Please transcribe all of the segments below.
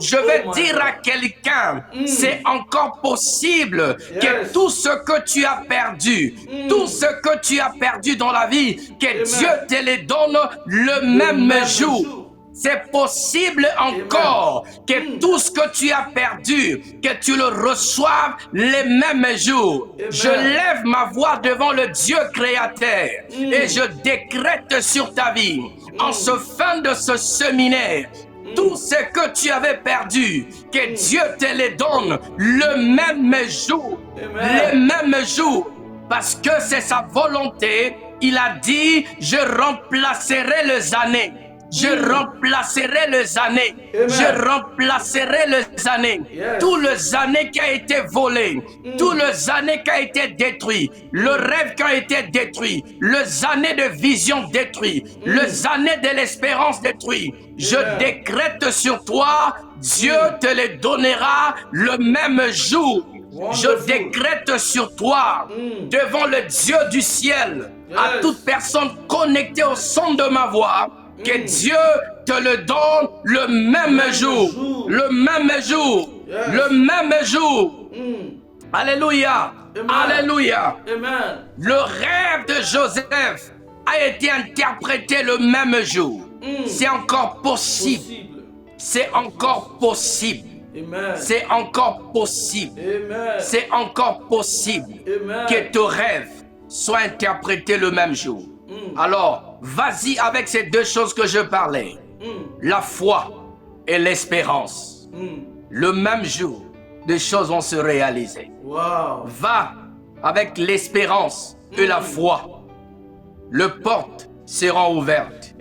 Je vais dire à quelqu'un, c'est encore possible que tout ce que tu as perdu, tout ce que tu as perdu dans la vie, que Dieu te les donne le même jour. C'est possible encore que tout ce que tu as perdu, que tu le reçoives les mêmes jours. Je lève ma voix devant le Dieu créateur et je décrète sur ta vie, en ce fin de ce séminaire, tout ce que tu avais perdu, que Dieu te les donne le même jour. Le même jour. Parce que c'est sa volonté. Il a dit, je remplacerai les années. Je remplacerai les années. Je remplacerai les années. Tous les années qui a été volé, tous les années qui a été détruit, le rêve qui a été détruit, les années de vision détruit, les années de l'espérance détruit. Je décrète sur toi, Dieu te les donnera le même jour. Je décrète sur toi, devant le Dieu du ciel, à toute personne connectée au son de ma voix, que Dieu te le donne le même jour. Le même jour. Le même jour. Alléluia. Alléluia. Le rêve de Joseph a été interprété le même jour. C'est encore possible. C'est encore possible. C'est encore possible. C'est encore possible que ton rêve soit interprété le même jour. Alors, vas-y avec ces deux choses que je parlais. La foi et l'espérance. Le même jour, des choses vont se réaliser. Va avec l'espérance et la foi. Les portes seront ouvertes.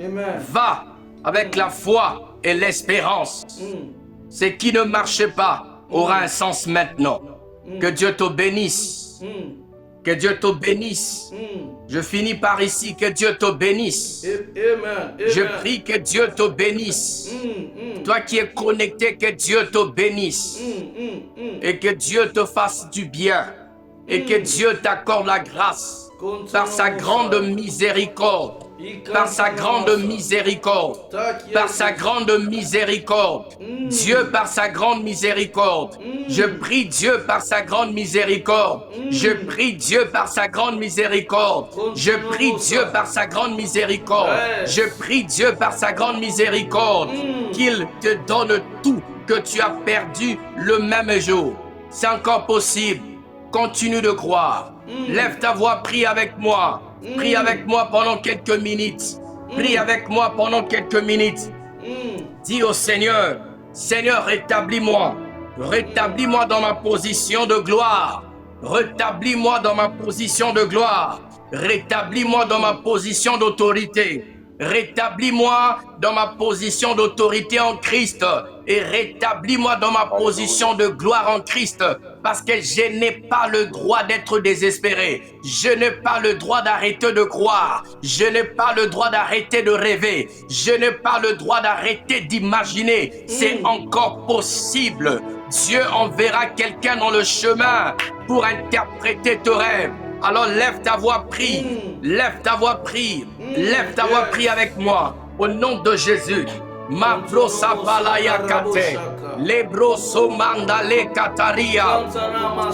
Va avec la foi et l'espérance. Ce qui ne marche pas aura un sens maintenant. Que Dieu te bénisse. Que Dieu te bénisse. Je finis par ici. Que Dieu te bénisse. Je prie que Dieu te bénisse. Toi qui es connecté, que Dieu te bénisse. Et que Dieu te fasse du bien. Et que Dieu t'accorde la grâce. Par sa grande miséricorde. Par sa grande miséricorde. Par sa grande miséricorde. Dieu par sa grande miséricorde. Je prie Dieu par sa grande miséricorde. Je prie Dieu par sa grande miséricorde. Je prie Dieu par sa grande miséricorde. Je prie Dieu par sa grande miséricorde. Qu'il te donne tout que tu as perdu le même jour. C'est encore possible. Continue de croire. Lève ta voix, prie avec moi. Prie avec moi pendant quelques minutes. Prie avec moi pendant quelques minutes. Dis au Seigneur, Seigneur, rétablis-moi. Rétablis-moi dans ma position de gloire. Rétablis-moi dans ma position de gloire. Rétablis-moi dans ma position d'autorité. Rétablis-moi dans ma position d'autorité en Christ et rétablis-moi dans ma position de gloire en Christ, parce que je n'ai pas le droit d'être désespéré. Je n'ai pas le droit d'arrêter de croire. Je n'ai pas le droit d'arrêter de rêver. Je n'ai pas le droit d'arrêter d'imaginer. C'est encore possible. Dieu enverra quelqu'un dans le chemin pour interpréter tes rêves. Alors lève ta voix, prie. Lève ta voix, prie. Lève ta voix, prie avec moi. Au nom de Jésus. Ma brosa balaya kate. Lebro somanda le kataria.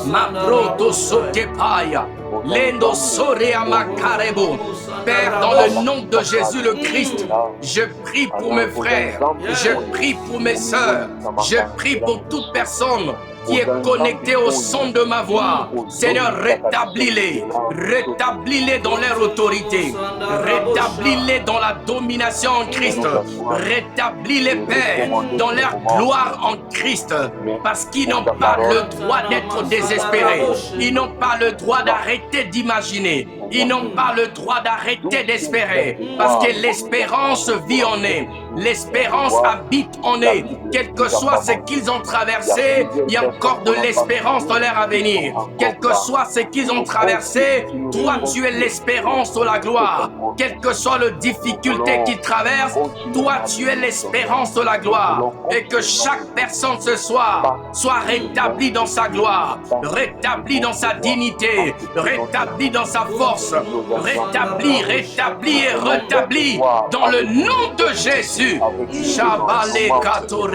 Ma brodo sotepaya. Lendo sorea makarebo. Père, dans le nom de Jésus le Christ, je prie pour mes frères. Je prie pour mes sœurs. Je prie pour toute personne qui est connecté au son de ma voix. Seigneur, rétablis-les. Rétablis-les dans leur autorité. Rétablis-les dans la domination en Christ. Rétablis-les, Père, dans leur gloire en Christ. Parce qu'ils n'ont pas le droit d'être désespérés. Ils n'ont pas le droit d'arrêter d'imaginer. Ils n'ont pas le droit d'arrêter d'espérer. Parce que l'espérance vit en eux. L'espérance habite en eux. Quel que soit ce qu'ils ont traversé, il y a encore de l'espérance dans leur avenir. Quel que soit ce qu'ils ont traversé, toi tu es l'espérance de la gloire. Quelle que soit les difficultés qu'ils traversent, toi tu es l'espérance de la gloire. Et que chaque personne ce soir soit rétablie dans sa gloire, rétablie dans sa dignité, rétablie dans sa force, rétablie, rétablie et rétablie dans le nom de Jésus. Shabale Katore.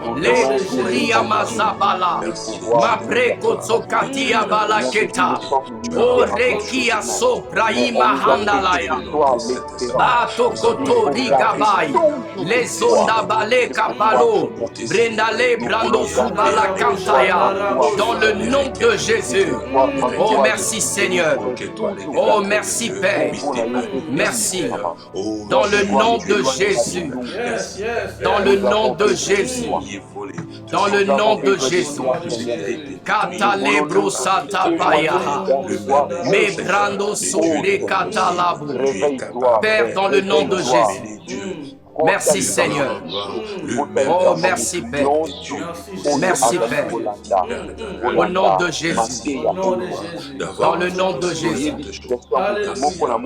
Le Kuria Mazabala, Mabreko Zokatia Balaketa, O Rekia Sopraima Handalaya, Bato Kotori Gabai, Les Onda Bale Kapalo, Brendale Brando Subala Kantaya, dans le nom de Jésus. Oh merci Seigneur, oh merci Père, merci, dans le nom de Jésus, dans le nom de Jésus, dans le nom de Jésus. Katalebro Satapaya, Mebrando Sobre Katalabo. Père, dans le nom de Jésus. Merci Seigneur. Oh merci Père. Merci Père. Au nom de Jésus. Dans le nom de Jésus.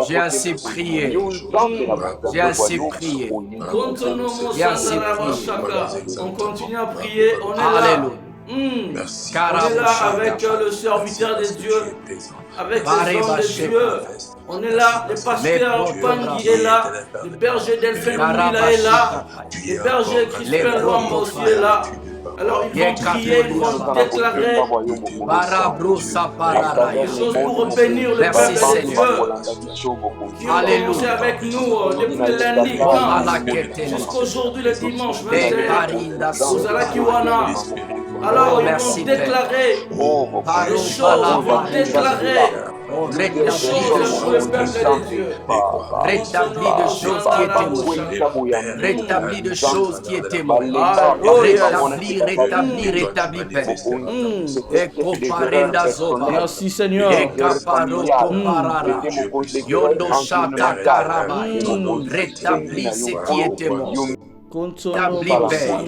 J'ai ainsi prié. J'ai ainsi prié. J'ai ainsi prié. On continue à prier. On est là. Alléluia. On est là avec le serviteur de Dieu, avec les hommes de Dieu. On est là, le pasteur Pangui est là, le berger Delphine Moulila est là, le berger Crispin Luamba aussi est là. Alors ils vont prier, ils vont déclarer des choses pour bénir le peuple de Dieu qui ont commencé avec nous depuis le lundi 15 jusqu'aujourd'hui le dimanche 27 aux Alakiwana. Alors ils vont déclarer des choses, ils vont déclarer des choses pour le peuple de Dieu. Rétablis de choses qui étaient mortes. Rétablis de choses qui étaient mortes. Rétablis, Père. Merci Seigneur. Rétablis ce qui était mort. Établis, Père,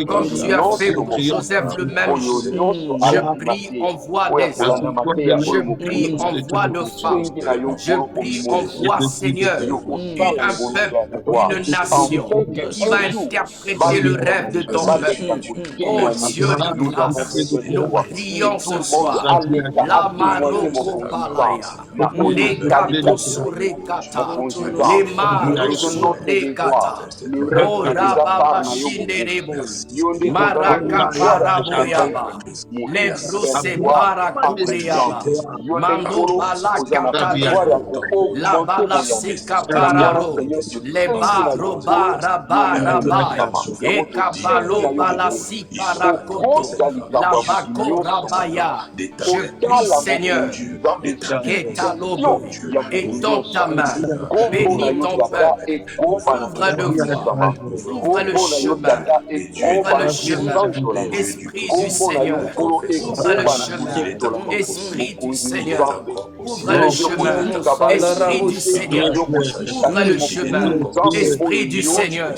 comme tu as fait pour Joseph le même jour. Je prie, envoie des hommes. Je prie, envoie de femmes. Je prie, envoie, Seigneur, un peuple, une nation qui va interpréter le rêve de ton peuple. Oh Dieu de grâce, nous prions ce soir. La Maroko Palaya, les Kato Surekata, les Maro Surekata, oh Baba Shinderebo, Maraka Paraboyaba, les Brose Parakuriaba, Mando Balaka Pado, la Balasika Pararo, les Baro Barabarabai, Ekapalo Balasi Parakoto, la Bako Rabaya. Je prie Seigneur, Ketalobo, étends ta main, bénis ton peuple, ouvre le voie. Ouvre le chemin, ouvre le chemin, Esprit du Seigneur, ouvre le chemin, Esprit du Seigneur, ouvre le chemin, Esprit du Seigneur, ouvre le chemin, Esprit du Seigneur,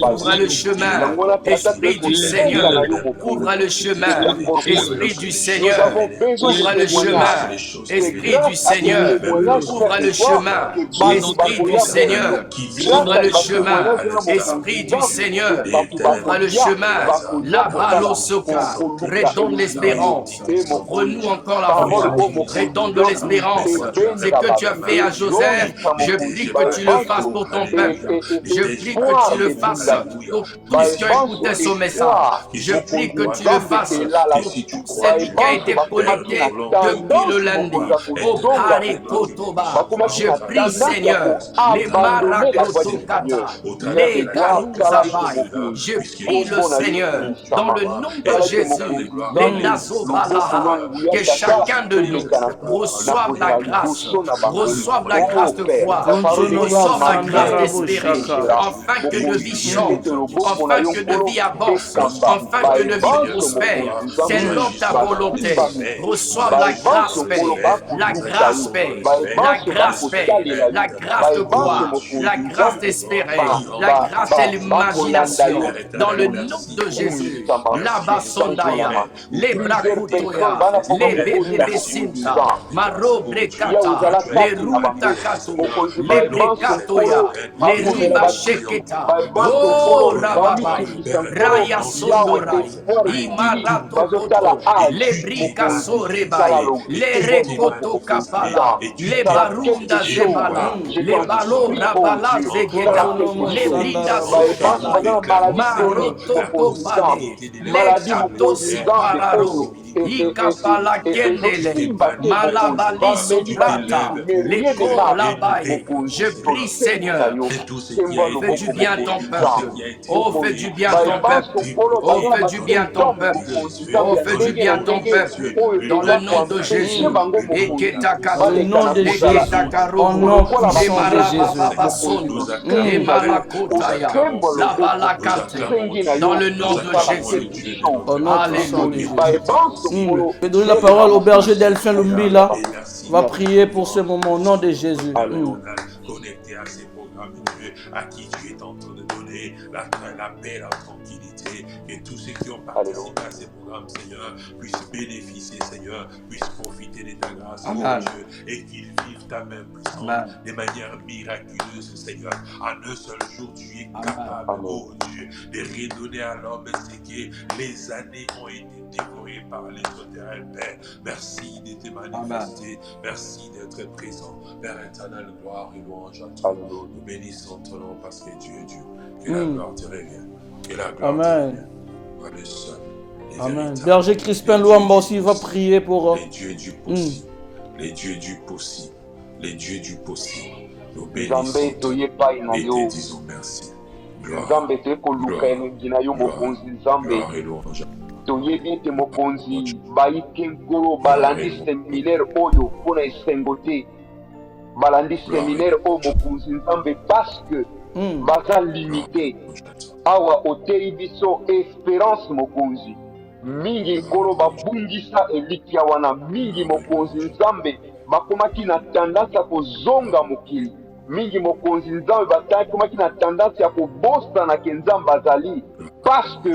ouvre le chemin, Esprit du Seigneur, ouvre le chemin, Esprit du Seigneur, ouvre le chemin, Esprit du Seigneur, ouvre le chemin, Esprit du Seigneur, ouvre le chemin, Esprit du Seigneur, ouvre le chemin, la Balosoka, redonne l'espérance, renoue encore la foi, redonne de l'espérance, c'est que tu as fait à Joseph, je prie que tu le fasses pour ton peuple, je prie que tu le fasses pour tous qui ont écouté son message, je prie que tu le fasses pour celui qui a été connecté depuis le lundi, au Kotoba, je prie Seigneur, les Marakotokata, les Garouzabai, je prie le Seigneur, dans le nom de Jésus, les Nazobalaha, que chacun de nous reçoive la grâce de croire, reçoive la grâce d'espérer, afin que nos vies changent, afin que nos vies avancent, afin que nos vies prospèrent. C'est là ta volonté. Reçoive la grâce, Père, la grâce, Père, la grâce, Père, la grâce de croire, la grâce d'espérer, la grâce de l'imagination, dans le nom de Jésus. La Basondaya, les Brakutoya, les Bébé Sinta, Maro brekata, les ruta kato, les brekatoya, les riba sheketa, oh rababai, raya sondorai, imarato koto, les brika sorebai, les rekoto kapala, les barunda zebala, les balo rabala zegeda, les brinda sopala, maroto kopale, les kato sipararo, ikapala kendele, malabali soprata, les kolabai. Je prie Seigneur, fais du bien à ton peuple. Oh, fais du bien à ton peuple. Oh, fais du bien à ton peuple. Oh, fais du bien à ton peuple. Dans le nom de Jésus. Et Dans le nom de Jésus, au nom puissant de Jésus. et malakotaya, la balakate. Dans le nom de Jésus. Au nom puissant de Jésus. Je vais donner la parole au berger Delphin Lumbila. Va prier pour ce moment au nom de Jésus. Connecté à ces programmes, Dieu, à qui tu es en train de donner la paix, la tranquillité, et tous ceux qui ont participé à ces programmes, Seigneur, puissent bénéficier, Seigneur, puissent profiter de ta grâce, oh Dieu, et qu'ils vivent ta main puissante de manière miraculeuse, Seigneur. En un seul jour, tu es capable, oh Dieu, de redonner à l'homme ce que les années ont été dévorées par les terrain, Père. Merci de te manifester, merci d'être présent, Père éternel, gloire et louange à toi. Nous bénissons ton nom parce que tu es Dieu. Que la gloire te revienne. Que la gloire te revienne. Toi le seul. Amen. Berger Crispin Luamba aussi va prier pour... Les dieux du possible. Les dieux du possible. Les dieux du possible. Nous bénissons et te disons merci. Gloire et louange. toyebi ete mokonzi bayike ngolo balandi seminaire oyo mpona esengo te balandi seminaire oyo mokonzi nzambe parce que baza limité awa oteyi biso espérance mokonzi mingi nkolo babungisa elikia wana mingi mokonzi nzambe bakomaki na tendance ya kozonga mokili mingi mokonzi nzambe bakomaki na tendance ya kobosanake nzambe azali parce que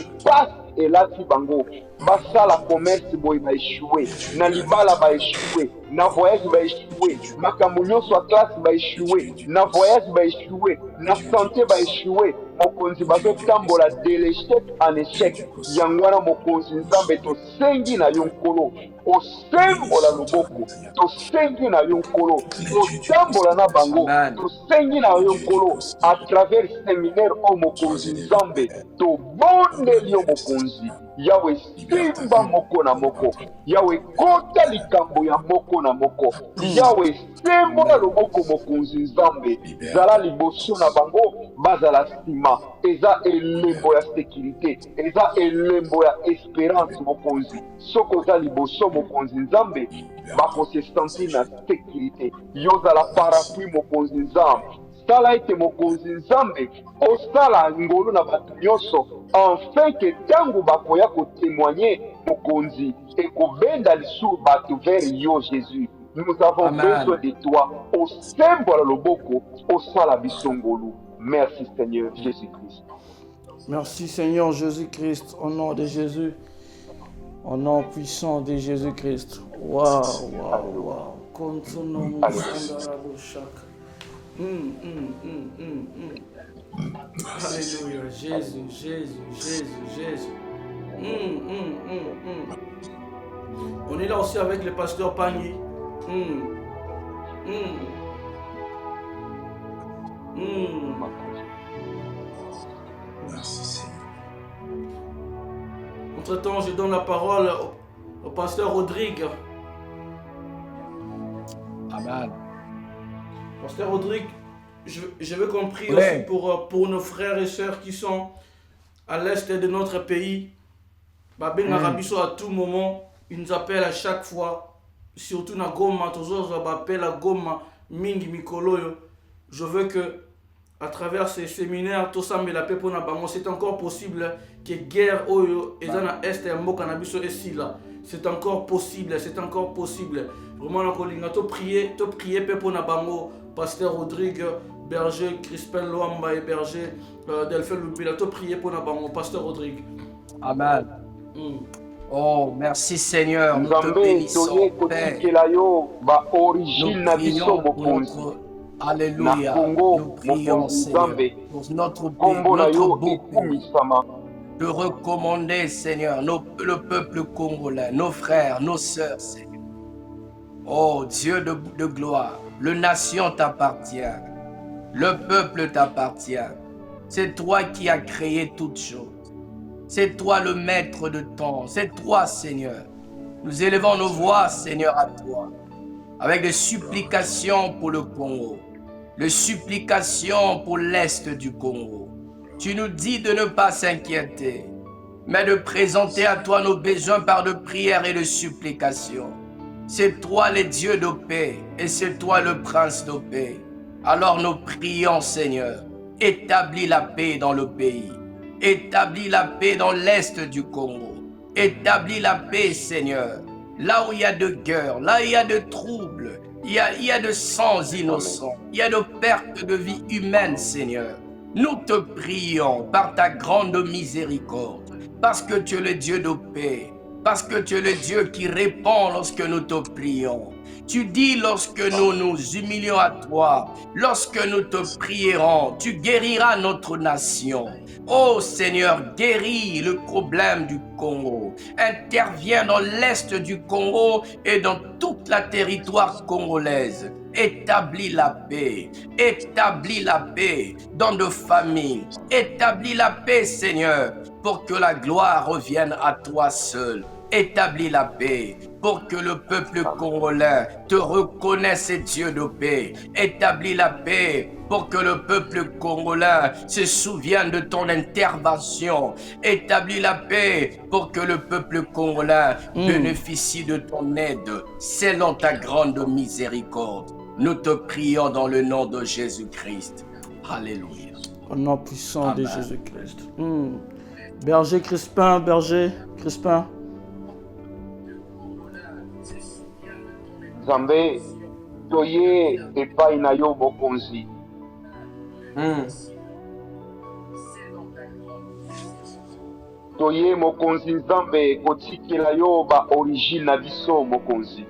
elati bango basala commerce boye baeshue na libala baeshue na voyage baeshue makambo nyonso ya classe baeshue na voyage baeshue na santé baeshue mokonzi bazotambola de l'échec en échec yango wana mokonzi nzambe tosengi na yo nkolo osembola loboko tosengi na yo nkolo otambola na bango tosengi na yo nkolo à travers séminaire oyo mokonzi nzambe tobondeli yo mokonzi yawe simba moko na moko yawe kota likambo ya moko na moko yawe sembola loboko mokonzi nzambe zala liboso na bango bazala nsima eza elembo ya sécurité eza elembo ya espérance mokonzi soko oza liboso mokonzi nzambe bakose sentir na sécurité yozala parapluie mokonzi nzambe sala ete mokonzi nzambe osala ngolo na bato nyonso afin ke ntango bakoya kotémoigner mokonzi ekobenda lisusu bato vers yo Jésus. Nous avons besoin de toi osembola loboko osala biso ngolu. Merci Seigneur Jésus-Christ. Merci Seigneur Jésus-Christ, au nom de Jésus, au nom puissant de Jésus-Christ. Waouh, waouh, waouh. Continuons à Alléluia, Jésus, Jésus, Jésus, Jésus. On est là aussi avec le pasteur Pagny. Merci Seigneur. Entre-temps, je donne la parole au pasteur Rodrigue. Amen. Pasteur Rodrigue, je veux qu'on prie aussi pour nos frères et sœurs qui sont à l'est de notre pays. Babé Narabiso à tout moment, ils nous appellent à chaque fois, surtout na Goma, toujours ils appellent à Goma, Mingi Mikoloyo. Je veux que à travers ces séminaires, tout ça, mais la paix pour nous, c'est encore possible que guerre oyo et dans l'est et Mboka Nabiso et si là. C'est encore possible, c'est encore possible. Vraiment, nous prier pour nous, pasteur Rodrigue, berger Crispin Luamba et berger Delphin Lumbila, prier pour nous, pasteur Rodrigue. Amen. Oh, merci Seigneur, nous te Nzambe bénissons, toye Père. kotikela yo ba Nous origine na biso prions pour mokonzi notre... na Alléluia. Congo Nous prions, mokonzi Seigneur, Nzambe pour notre kombo na yo beau pays. ekumisama De recommander, Seigneur, le peuple congolais, nos frères, nos sœurs, Seigneur. Oh, Dieu de gloire, la nation t'appartient. Le peuple t'appartient. C'est toi qui as créé toutes choses. C'est toi le maître de temps. C'est toi, Seigneur. Nous élevons nos voix, Seigneur, à toi, avec des supplications pour le Congo, des supplications pour l'Est du Congo. Tu nous dis de ne pas s'inquiéter, mais de présenter à toi nos besoins par de prières et de supplications. C'est toi le Dieu de paix et c'est toi le prince de paix. Alors nous prions, Seigneur, établis la paix dans le pays. Établis la paix dans l'Est du Congo. Établis la paix, Seigneur. Là où il y a de guerre, là où il y a de troubles, il y a de sangs innocents, il y a de pertes de vie humaine, Seigneur. Nous te prions par ta grande miséricorde, parce que tu es le Dieu de paix, parce que tu es le Dieu qui répond lorsque nous te prions. Tu dis lorsque nous nous humilions à toi, lorsque nous te prierons, tu guériras notre nation. Oh Seigneur, guéris le problème du Congo. Interviens dans l'Est du Congo et dans toute la territoire congolaise. Établis la paix dans nos familles. Établis la paix, Seigneur, pour que la gloire revienne à toi seul. Établis la paix pour que le peuple congolais te reconnaisse, Dieu de paix. Établis la paix pour que le peuple congolais se souvienne de ton intervention. Établis la paix pour que le peuple congolais bénéficie de ton aide selon ta grande miséricorde. Nous te prions dans le nom de Jésus-Christ. Alléluia. Au nom puissant Amen. de Jésus-Christ. Berger Crispin. Nzambe toye epai na yo mokonzi toye mokonzi Nzambe kotikela yo ba origine na biso mokonzi.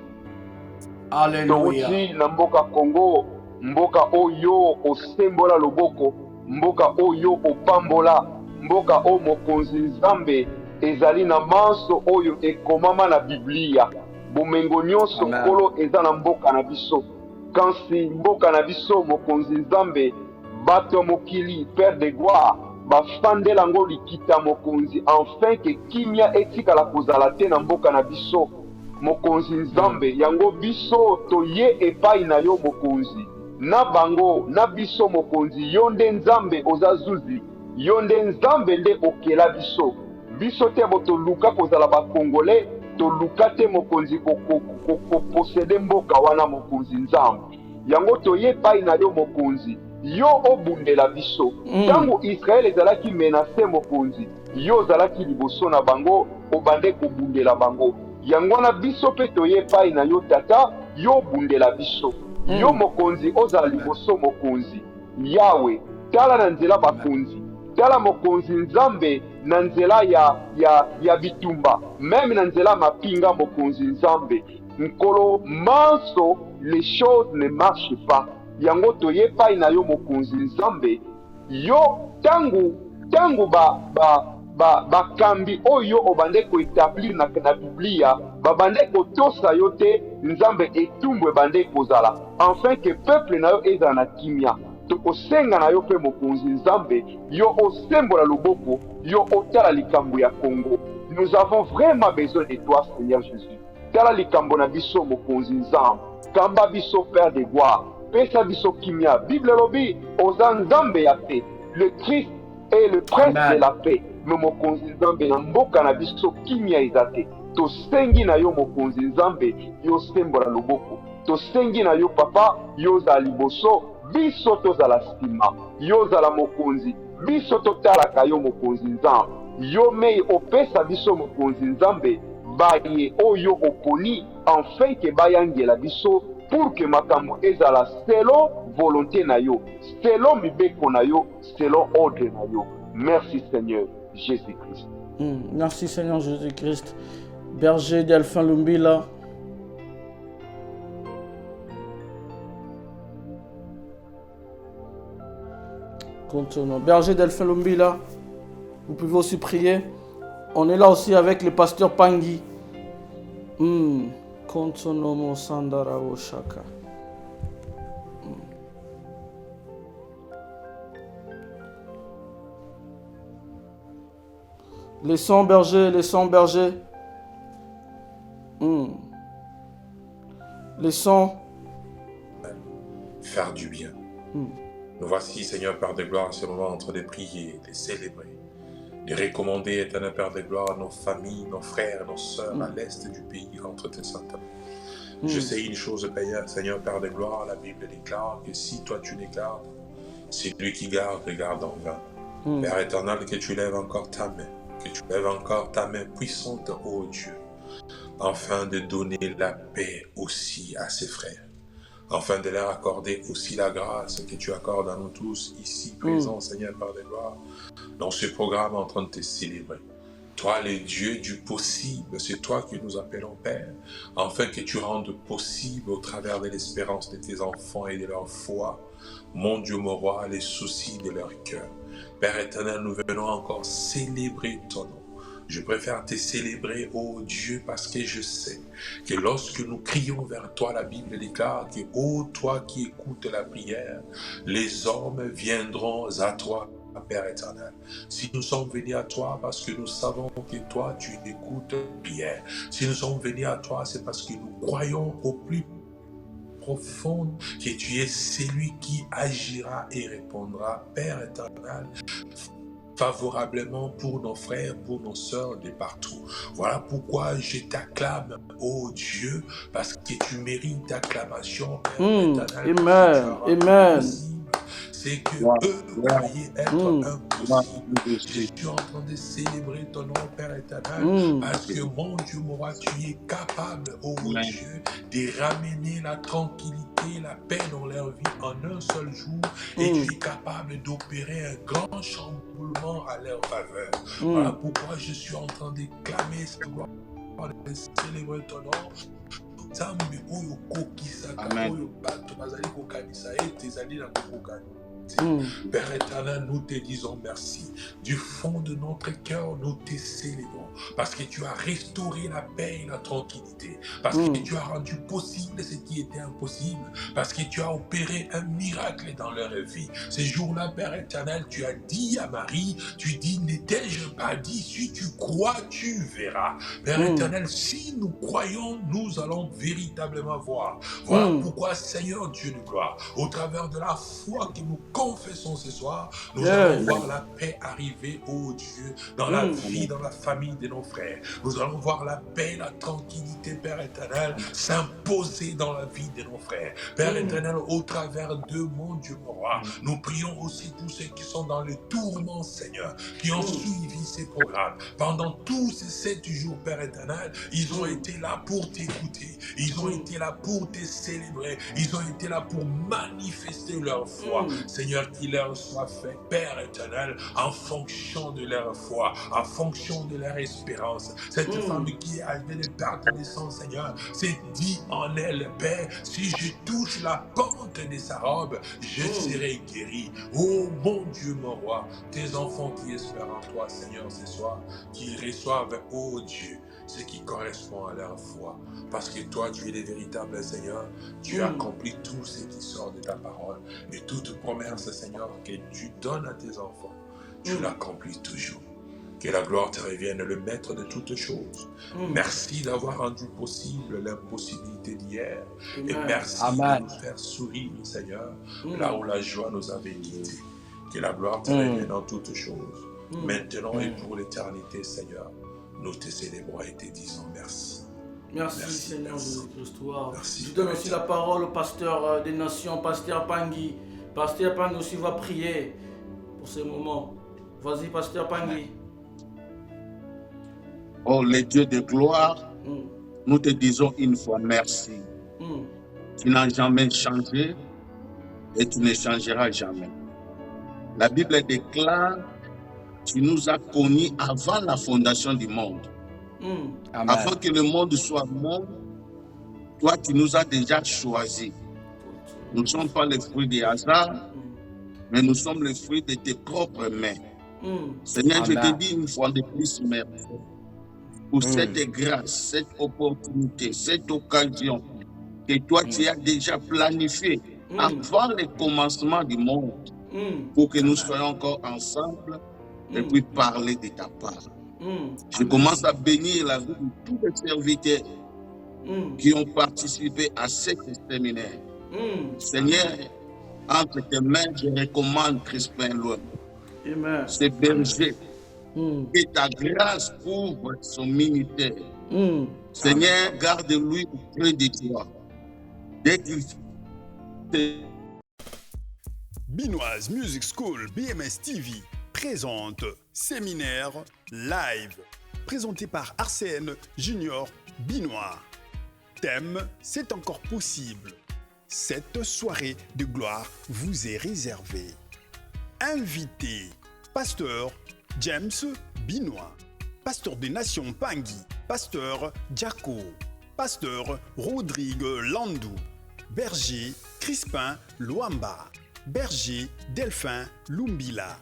Alléluia. Touti na mboka Congo, mboka oyo osembola loboko, mboka oyo opambola, mboka o mokonzi Nzambe ezali na manso oyo ekomama na Biblia. Bomengo nyonso nkolo eza na mboka na biso. Kansi mboka na biso mokonzi Nzambe, bato mokili, Père de gloire, bafandela ngo likita mokonzi, enfin ke kimia etikala kozala te na mboka na biso. Mokonzi Nzambe, yango biso toye epai na yo mokonzi. Na bango, na biso mokonzi, yonde Nzambe ozazuzi, yonde Nzambe nde okela biso. Biso te boto luka kozala ba Congolais, to luka te mokonzi posede mboka wana mokonzi Nzambe. Yango toye epai na yo mokonzi, yo obundela biso. Tango Israël ezalaki menacé mokonzi, yo ozalaki liboso na bango, obande kobundela bango. Yango na biso pe toye epai na yo tata, yo bundela biso. Yo mokonzi ozala liboso mokonzi. Yawe, tala na nzela bakonzi. Tala mokonzi Nzambe na nzela ya bitumba. Même na nzela mapinga mokonzi Nzambe. Nkolo manso, les choses ne marchent pas. Yango toye epai na yo mokonzi Nzambe. Yo tangu bakambi oyo obande koétablir na Biblia, babande kotosa yo te, Nzambe etumbu ebande kozala, afin que peuple na yo ezala na kimia. Tokosenga na yo pe mokonzi Nzambe, yo osembola loboko, yo otala likambo ya Congo. Nous avons vraiment besoin de toi, Seigneur Jésus. Tala likambo na biso mokonzi Nzambe, kamba biso Père de gloire, pesa biso kimia. Bible lobi, oza Nzambe ya paix, le Christ est le prince de la paix. Me mokonzi Nzambe na mboka na biso kimia ezate. Tosengi na yo mokonzi Nzambe, yo sembola loboko. Tosengi na yo papa, yo za liboso, biso tozala sima. Yo za la mokonzi, biso totalaka yo mokonzi Nzambe. Yo mei opesa biso mokonzi Nzambe, baye oyo oponi, enfin ke bayangela biso, pour que makambo ezala selon volonté na yo, selon mibeko na yo, selon ordre na yo. Merci Seigneur Jésus-Christ. Merci Seigneur Jésus-Christ. Berger Delphin Lumbila. Continuons. Berger Delphin Lumbila, vous pouvez aussi prier. On est là aussi avec le pasteur Pangui. Continuons Sandara Oshaka. Les sons bergers, les sons bergers. Les sons. Faire du bien. Nous voici, Seigneur Père de gloire, à ce moment entre de prier, de célébrer, de recommander, éternel Père de gloire, nos familles, nos frères, nos sœurs à l'est du pays, entre tes saintes mains. Je sais une chose, Seigneur Père de gloire, la Bible déclare que si toi tu les gardes, c'est lui qui garde en vain. Père éternel, que tu lèves encore ta main, que tu lèves encore ta main puissante, ô Dieu, afin de donner la paix aussi à ses frères. Afin de leur accorder aussi la grâce que tu accordes à nous tous ici présents, Seigneur Père de gloire, dans ce programme en train de te célébrer. Toi, le Dieu du possible, c'est toi que nous appelons Père, afin que tu rendes possible au travers de l'espérance de tes enfants et de leur foi, mon Dieu, mon roi, les soucis de leur cœur. Père éternel, nous venons encore célébrer ton nom. Je préfère te célébrer, ô Dieu, parce que je sais que lorsque nous crions vers toi, la Bible déclare que, ô toi qui écoutes la prière, les hommes viendront à toi, Père éternel. Si nous sommes venus à toi parce que nous savons que toi, tu écoutes la prière. Si nous sommes venus à toi, c'est parce que nous croyons au plus profond que tu es celui qui agira et répondra, Père éternel, favorablement pour nos frères, pour nos sœurs de partout. Voilà pourquoi je t'acclame, ô Dieu, parce que tu mérites d'acclamation, Père éternel. Amen. C'est que eux croyaient être impossible. Je suis en train de célébrer ton nom, Père éternel, parce que mon Dieu, mon roi, tu es capable, ô Dieu, de ramener la tranquillité, la paix dans leur vie en un seul jour, et tu es capable d'opérer un grand chamboulement à leur faveur. Voilà pourquoi je suis en train de clamer cette gloire, de célébrer ton nom. Amen. Père éternel, nous te disons merci. Du fond de notre cœur, nous te célébrons. Parce que tu as restauré la paix et la tranquillité. Parce que tu as rendu possible ce qui était impossible. Parce que tu as opéré un miracle dans leur vie. Ce jour-là, Père éternel, tu as dit à Marie, tu dis, n'ai-je pas dit, si tu crois, tu verras. Père éternel, si nous croyons, nous allons véritablement voir. Voilà pourquoi, Seigneur Dieu de gloire, au travers de la foi que nous confessons ce soir, nous allons voir la paix arriver, ô Dieu, dans la vie, dans la famille de nos frères. Nous allons voir la paix, la tranquillité, Père éternel, s'imposer dans la vie de nos frères. Père éternel, au travers de mon Dieu, mon roi, nous prions aussi pour ceux qui sont dans le tourment, Seigneur, qui ont suivi ces programmes. Pendant tous ces 7 jours, Père éternel, ils ont été là pour t'écouter. Ils ont été là pour te célébrer. Ils ont été là pour manifester leur foi. Seigneur, qu'il leur soit fait, Père éternel, en fonction de leur foi, en fonction de leur espérance. Cette femme qui avait de perte de sang, Seigneur, s'est dit en elle, Père, si je touche la pente de sa robe, je serai guéri. Oh mon Dieu, mon roi, tes enfants qui espèrent en toi, Seigneur, ce soir, qui reçoivent, oh Dieu, ce qui correspond à leur foi. Parce que toi, tu es le véritable Seigneur. Tu accomplis tout ce qui sort de ta parole. Et toute promesse, Seigneur, que tu donnes à tes enfants, tu l'accomplis toujours. Que la gloire te revienne, le maître de toutes choses. Merci d'avoir rendu possible l'impossibilité d'hier. Et merci de nous faire sourire, Seigneur, là où la joie nous avait quittés. Que la gloire te revienne en toutes choses. Maintenant et pour l'éternité, Seigneur, nous te célébrons et te disons merci. Merci Seigneur Jésus-Christ. Je donne aussi la parole au pasteur des nations, pasteur Pangui. Pasteur Pangui aussi va prier pour ce moment. Vas-y, pasteur Pangui. Oh, le Dieu de gloire, nous te disons une fois merci. Tu n'as jamais changé et tu ne changeras jamais. La Bible déclare, tu nous as connus avant la fondation du monde. Amen. Avant que le monde soit monde, toi, tu nous as déjà choisis. Nous ne sommes pas les fruits des hasards, mais nous sommes les fruits de tes propres mains. Seigneur, je te dis une fois de plus, merci pour cette grâce, cette opportunité, cette occasion que toi, tu as déjà planifié avant le commencement du monde pour que nous soyons encore ensemble et puis parler de ta part. Je commence à bénir la vie de tous les serviteurs qui ont participé à ce séminaire. Seigneur, entre tes mains, je recommande Crispin Loin, ce berger, que ta grâce couvre son ministère. Seigneur, garde-lui auprès de toi. Dès qu'il Binoise Music School BMS TV présente Séminaire Live, présenté par Arsène Junior Binois. Thème, c'est encore possible. Cette soirée de gloire vous est réservée. Invité, pasteur James Binois, pasteur des Nations Pangui, pasteur Jaco, pasteur Rodrigue Landou, berger Crispin Luamba, berger Delphin Lumbila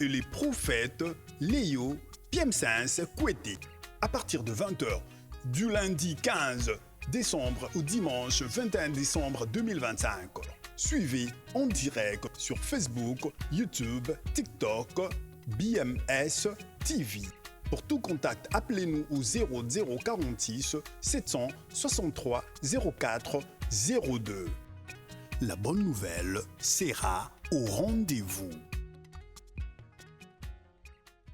et les prophètes Léo Piemsens Kouete à partir de 20h du lundi 15 décembre au dimanche 21 décembre 2025. Suivez en direct sur Facebook, YouTube, TikTok, BMS TV. Pour tout contact, appelez-nous au 0046 763 04 02. La bonne nouvelle sera au rendez-vous.